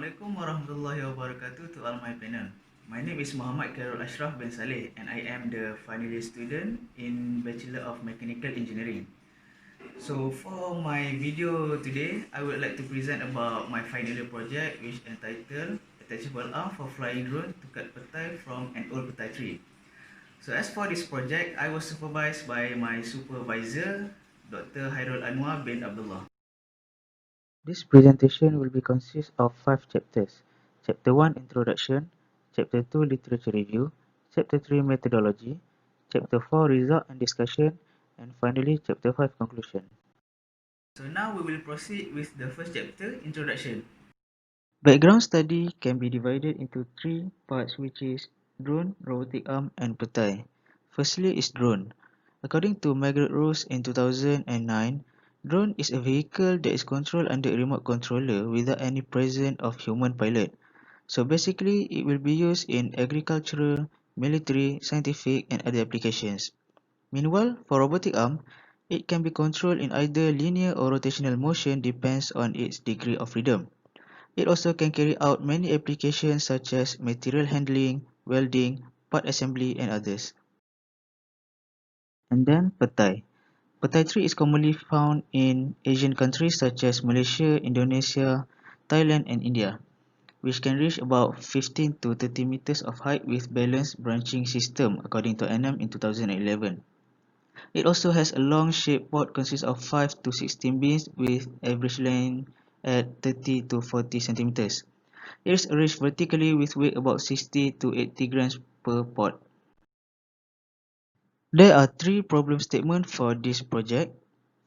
Assalamualaikum warahmatullahi wabarakatuh to all my panel. My name is Mohamad Khairulasyraaf bin Salleh and I am the final year student in Bachelor of Mechanical Engineering. So for my video today, I would like to present about my final year project which entitled Attachable Arm for Flying Drone to Cut Petai from an old Petai tree. So as for this project, I was supervised by my supervisor, Dr. Hairul Anuar bin Abdullah. This presentation will consist of 5 chapters. Chapter 1 Introduction, Chapter 2 Literature Review, Chapter 3 Methodology, Chapter 4 Result and Discussion, and finally Chapter 5 Conclusion. So now we will proceed with the first chapter, Introduction. Background study can be divided into 3 parts, which is drone, robotic arm, and petai. Firstly is drone. According to Margaret Rose in 2009, drone is a vehicle that is controlled under a remote controller without any presence of human pilot. So basically, it will be used in agricultural, military, scientific, and other applications. Meanwhile, for robotic arm, it can be controlled in either linear or rotational motion depends on its degree of freedom. It also can carry out many applications such as material handling, welding, part assembly, and others. And then petai. Petai tree is commonly found in Asian countries such as Malaysia, Indonesia, Thailand, and India, which can reach about 15 to 30 meters of height with balanced branching system according to NM in 2011. It also has a long shaped pod consists of 5 to 16 beams with average length at 30 to 40 centimeters. It is arranged vertically with weight about 60 to 80 grams per pod. There are 3 problem statements for this project.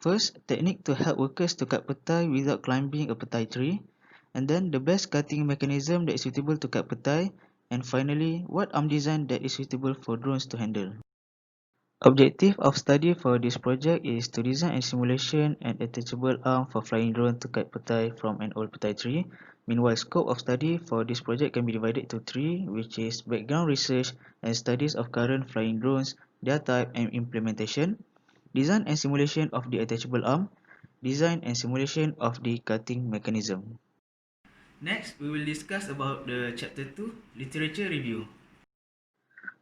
First, technique to help workers to cut petai without climbing a petai tree. And then the best cutting mechanism that is suitable to cut petai. And finally, what arm design that is suitable for drones to handle. Objective of study for this project is to design and simulation an attachable arm for flying drone to cut petai from an old petai tree. Meanwhile, scope of study for this project can be divided into 3, which is background research and studies of current flying drones, their type and implementation, design and simulation of the attachable arm, design and simulation of the cutting mechanism. Next, we will discuss about the chapter 2, Literature Review.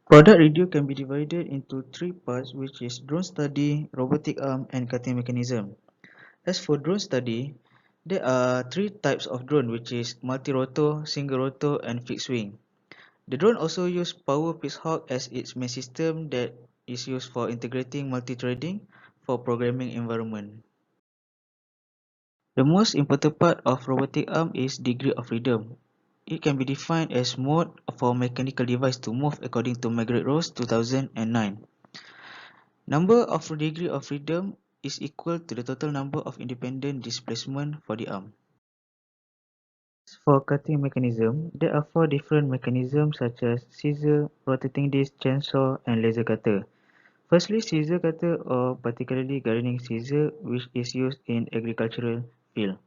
Product review can be divided into 3 parts, which is drone study, robotic arm, and cutting mechanism. As for drone study, there are 3 types of drone, which is multi-rotor, single rotor, and fixed wing. The drone also uses Power Pixhawk as its main system that is used for integrating multi-threading for programming environment. The most important part of robotic arm is degree of freedom. It can be defined as mode for mechanical device to move according to Margaret Rose 2009. Number of degree of freedom is equal to the total number of independent displacement for the arm. For cutting mechanism, there are 4 different mechanisms such as scissor, rotating disc, chainsaw, and laser cutter. Firstly, scissor cutter or particularly gardening scissor, which is used in agricultural field.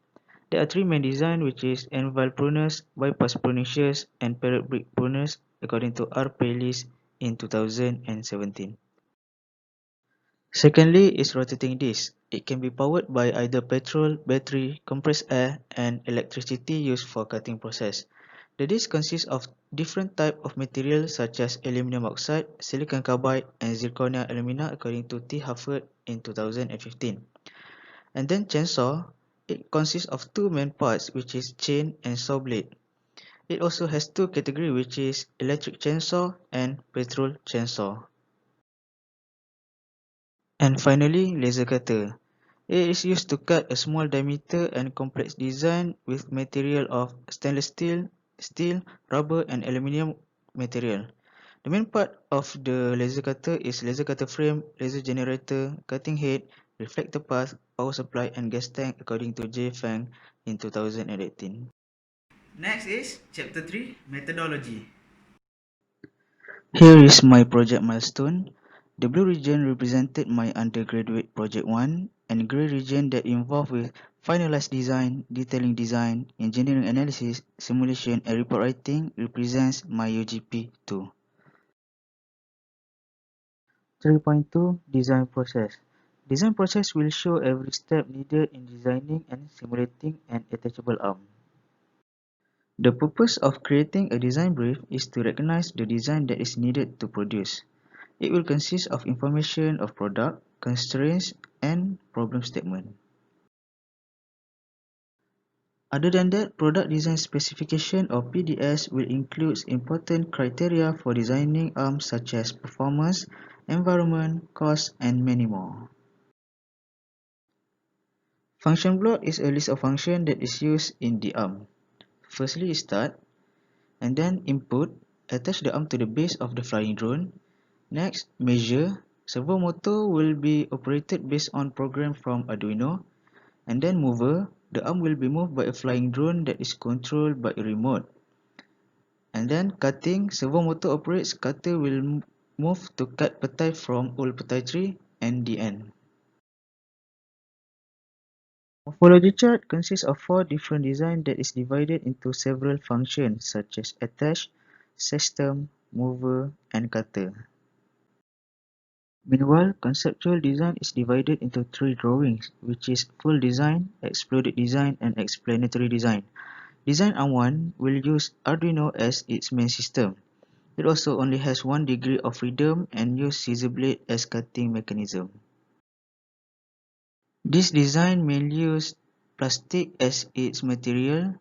There are 3 main designs, which is anvil pruners, bypass pruning shears, and parrot brick pruners according to R. Paley's in 2017. Secondly is rotating disc. It can be powered by either petrol, battery, compressed air, and electricity used for cutting process. The disc consists of different types of materials such as aluminum oxide, silicon carbide, and zirconia alumina according to T. Hufford in 2015. And then chainsaw, it consists of 2 main parts, which is chain and saw blade. It also has 2 categories, which is electric chainsaw and petrol chainsaw. And finally, laser cutter. It is used to cut a small diameter and complex design with material of stainless steel, rubber, and aluminium material. The main part of the laser cutter is laser cutter frame, laser generator, cutting head, reflector path, power supply, and gas tank according to J. Fang in 2018. Next is chapter 3, Methodology. Here is my project milestone. The blue region represented my undergraduate project 1 and grey region that involved with finalized design, detailing design, engineering analysis, simulation and report writing represents my UGP 2. 3.2 Design process. Design process will show every step needed in designing and simulating an attachable arm. The purpose of creating a design brief is to recognize the design that is needed to produce. It will consist of information of product, constraints, and problem statement. Other than that, product design specification or PDS will include important criteria for designing arms such as performance, environment, cost, and many more. Function block is a list of functions that is used in the arm. Firstly is start, and then input, attach the arm to the base of the flying drone. Next, measure, servo motor will be operated based on program from Arduino, and then mover, the arm will be moved by a flying drone that is controlled by a remote. And then cutting, servo motor operates, cutter will move to cut petai from old petai tree, and the end. Morphology chart consists of 4 different designs that is divided into several functions such as attach, system, mover, and cutter. Meanwhile, conceptual design is divided into 3 drawings, which is full design, exploded design, and explanatory design. Design R1 will use Arduino as its main system. It also only has 1 degree of freedom and use scissor blade as cutting mechanism. This design mainly use plastic as its material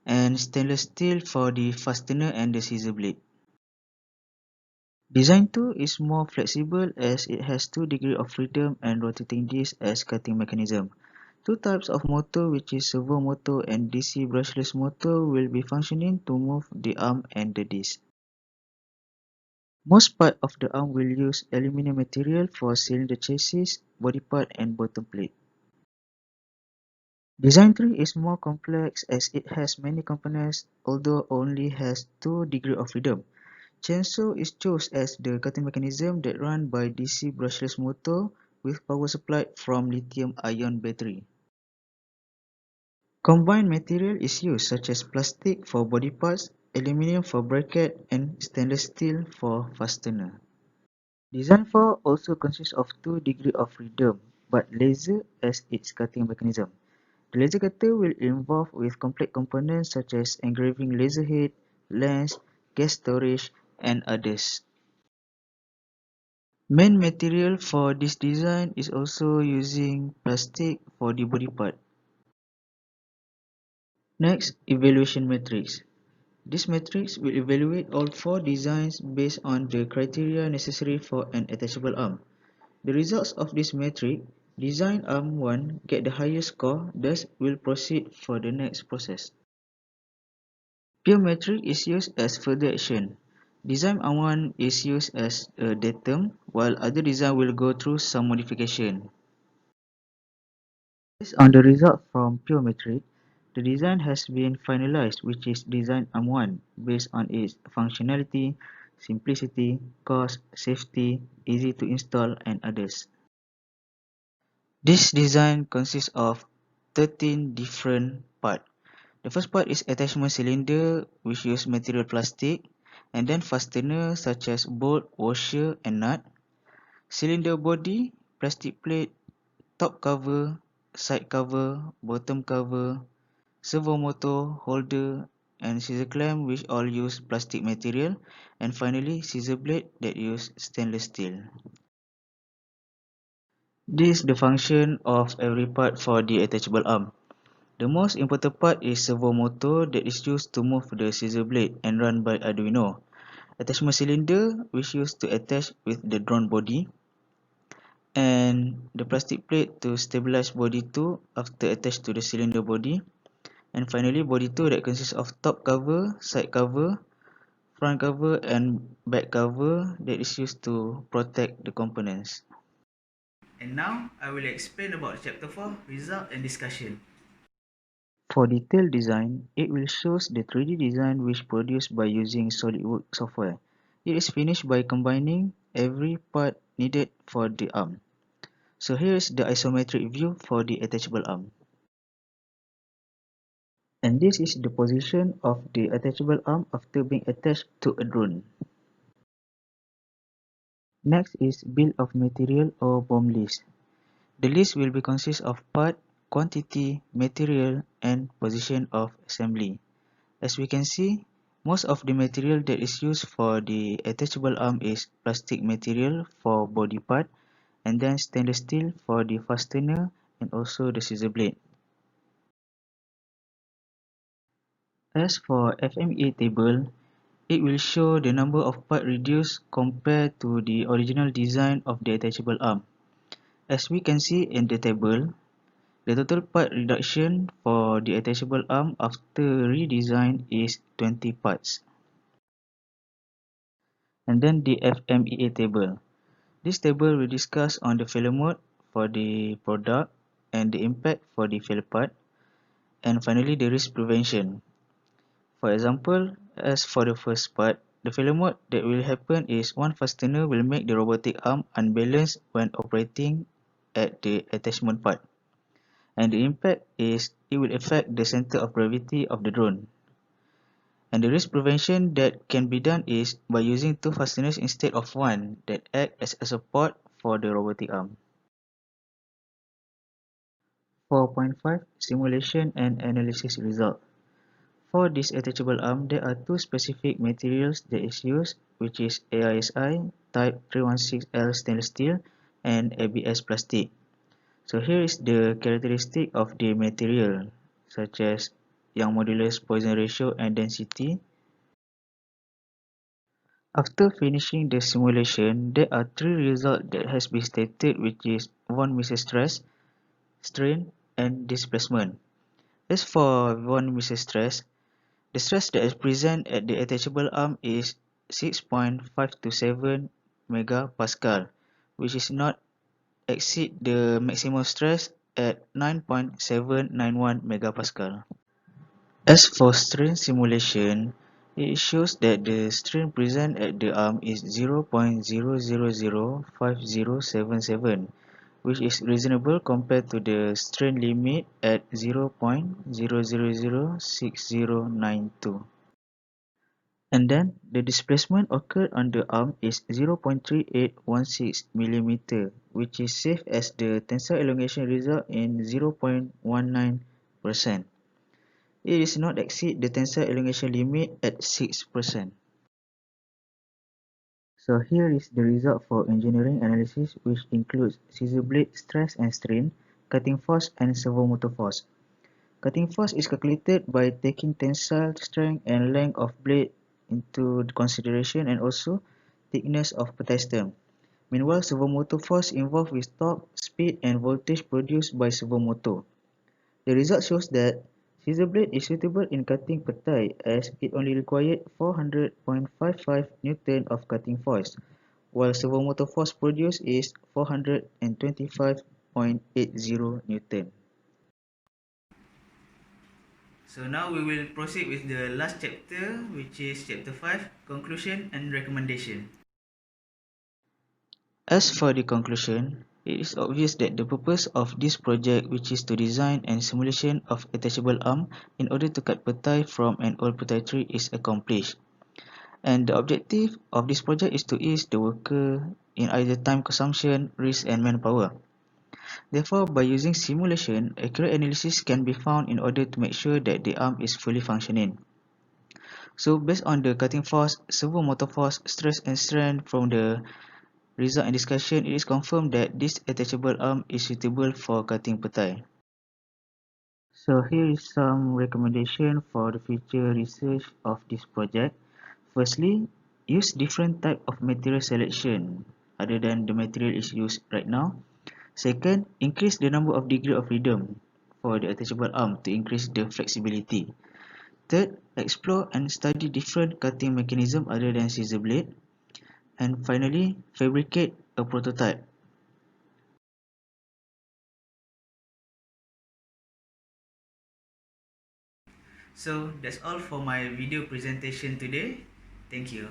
and stainless steel for the fastener and the scissor blade. Design 2 is more flexible as it has 2 degrees of freedom and rotating disc as cutting mechanism. 2 types of motor, which is servo motor and DC brushless motor, will be functioning to move the arm and the disc. Most part of the arm will use aluminum material for cylinder chassis, body part, and bottom plate. Design 3 is more complex as it has many components, although only has 2 degrees of freedom. Chainsaw is chosen as the cutting mechanism that run by DC brushless motor with power supplied from lithium-ion battery. Combined material is used such as plastic for body parts, aluminum for bracket, and stainless steel for fastener. Design 4 also consists of 2 degrees of freedom, but laser as its cutting mechanism. The laser cutter will involve with complex components such as engraving laser head, lens, gas storage, and others. Main material for this design is also using plastic for the body part. Next, evaluation matrix. This matrix will evaluate all 4 designs based on the criteria necessary for an attachable arm. The results of this matrix, design arm 1 get the highest score, thus will proceed for the next process. Pure matrix is used as further action. Design arm 1 is used as a datum, while other design will go through some modification. Based on the result from pure matrix, the design has been finalized, which is design arm 1 based on its functionality, simplicity, cost, safety, easy to install, and others. This design consists of 13 different parts. The first part is attachment cylinder, which use material plastic, and then fastener such as bolt, washer, and nut. Cylinder body, plastic plate, top cover, side cover, bottom cover, servo motor, holder, and scissor clamp, which all use plastic material, and finally scissor blade that use stainless steel. This is the function of every part for the attachable arm. The most important part is servo motor that is used to move the scissor blade and run by Arduino. Attachment cylinder, which used to attach with the drone body, and the plastic plate to stabilize body 2 after attached to the cylinder body, and finally body 2 that consists of top cover, side cover, front cover, and back cover that is used to protect the components. And now I will explain about chapter 4, result and discussion. For detailed design, it will show the 3D design which produced by using SolidWorks software. It is finished by combining every part needed for the arm. So here is the isometric view for the attachable arm. And this is the position of the attachable arm after being attached to a drone. Next is bill of material or BOM list. The list will be consist of part, quantity, material, and position of assembly. As we can see, most of the material that is used for the attachable arm is plastic material for body part, and then stainless steel for the fastener and also the scissor blade. As for FMEA table, it will show the number of parts reduced compared to the original design of the attachable arm. As we can see in the table, the total part reduction for the attachable arm after redesign is 20 parts. And then the FMEA table. This table will discuss on the failure mode for the product and the impact for the failure part, and finally the risk prevention. For example, as for the first part, the failure mode that will happen is one fastener will make the robotic arm unbalanced when operating at the attachment part. And the impact is it will affect the center of gravity of the drone. And the risk prevention that can be done is by using two fasteners instead of one that act as a support for the robotic arm. 4.5 Simulation and Analysis Result. For this attachable arm, there are two specific materials that is used, which is AISI type 316L stainless steel and ABS plastic. So here is the characteristic of the material, such as Young modulus, Poisson ratio, and density. After finishing the simulation, there are three results that has been stated, which is von Mises stress, strain, and displacement. As for von Mises stress, the stress that is present at the attachable arm is 6.527 megapascal, which is not exceed the maximum stress at 9.791 megapascal. As for strain simulation, it shows that the strain present at the arm is 0.0005077, which is reasonable compared to the strain limit at 0.0006092. And then the displacement occurred on the arm is 0.3816 mm, which is safe as the tensile elongation result in 0.19%. It is not exceed the tensile elongation limit at 6%. So here is the result for engineering analysis, which includes scissor blade stress and strain, cutting force and servomotor force. Cutting force is calculated by taking tensile strength and length of blade into consideration and also thickness of Petai stem. Meanwhile, servomotor force involved with torque, speed and voltage produced by servomotor. The result shows that scissor blade is suitable in cutting petai as it only required 400.55 Newton of cutting force, while servomotor force produced is 425.80 Newton. So now we will proceed with the last chapter, which is chapter 5, conclusion and recommendation. As for the conclusion, it is obvious that the purpose of this project, which is to design and simulation of attachable arm in order to cut petai from an old petai tree, is accomplished. And the objective of this project is to ease the worker in either time consumption, risk and manpower. Therefore, by using simulation, accurate analysis can be found in order to make sure that the arm is fully functioning. So based on the cutting force, servomotor force, stress and strain from the result and discussion, it is confirmed that this attachable arm is suitable for cutting petai. So here is some recommendation for the future research of this project. Firstly, use different type of material selection other than the material is used right now. Second, increase the number of degree of freedom for the attachable arm to increase the flexibility. Third, explore and study different cutting mechanism other than scissor blade. And finally, fabricate a prototype. So that's all for my video presentation today. Thank you.